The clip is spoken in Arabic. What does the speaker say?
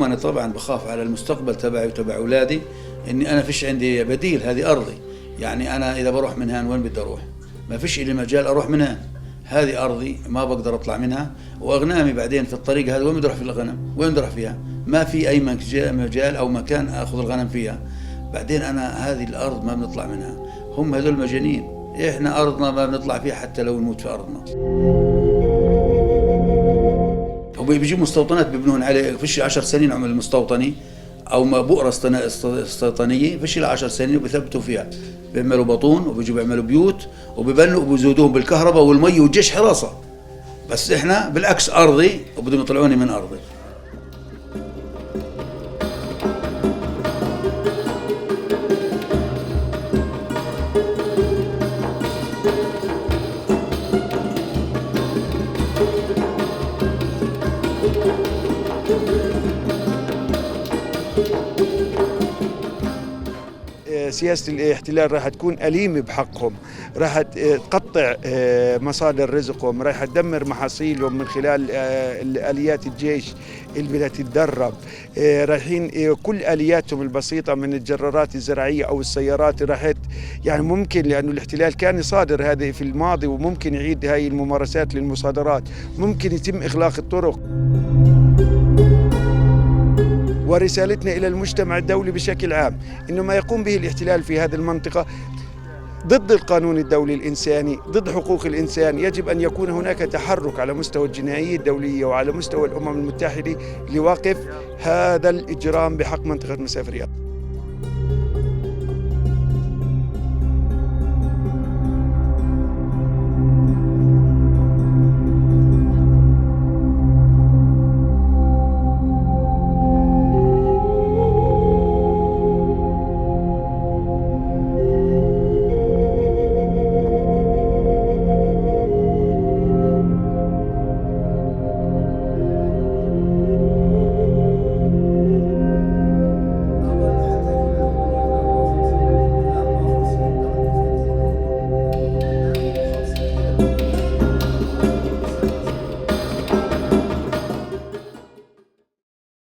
اليوم أنا طبعا بخاف على المستقبل تبعي وتبع أولادي، إني أنا فيش عندي بديل، هذه أرضي. يعني أنا إذا بروح من هان وين بدي أروح؟ ما فيش إلي مجال أروح من هان، هذه أرضي ما بقدر أطلع منها، وأغنامي بعدين في الطريق هذا وين بدي أروح في الغنم؟ وين بدي أروح فيها؟ ما في أي مجال أو مكان أخذ الغنم فيها. بعدين أنا هذه الأرض ما بنطلع منها، هم هذول مجانين، إحنا أرضنا ما بنطلع فيها حتى لو نموت في أرضنا. وبيجوا مستوطنات بيبنون عليه، فيش 10 سنين عمل المستوطني أو ما بؤرة استيطانية، فيش إلا 10 سنين وبيثبتوا فيها، بيعملوا بطون وبيجوا بيعملوا بيوت وبيبنوا وبيزودوهم بالكهرباء والمي والجيش حراسة. بس إحنا بالعكس أرضي وبدهم يطلعوني من أرضي. سياسة الاحتلال راح تكون أليمة بحقهم، راح تقطع مصادر رزقهم، راح تدمر محاصيلهم من خلال آليات الجيش اللي بدها تتدرب، رايحين كل آلياتهم البسيطة من الجرارات الزراعية أو السيارات راح يعني ممكن، لأنه الاحتلال كان يصادر هذه في الماضي وممكن يعيد هاي الممارسات للمصادرات، ممكن يتم إغلاق الطرق. ورسالتنا إلى المجتمع الدولي بشكل عام إنه ما يقوم به الاحتلال في هذه المنطقة ضد القانون الدولي الإنساني، ضد حقوق الإنسان. يجب أن يكون هناك تحرك على مستوى الجنائية الدولية وعلى مستوى الأمم المتحدة لوقف هذا الإجرام بحق منطقة مسافر رياض.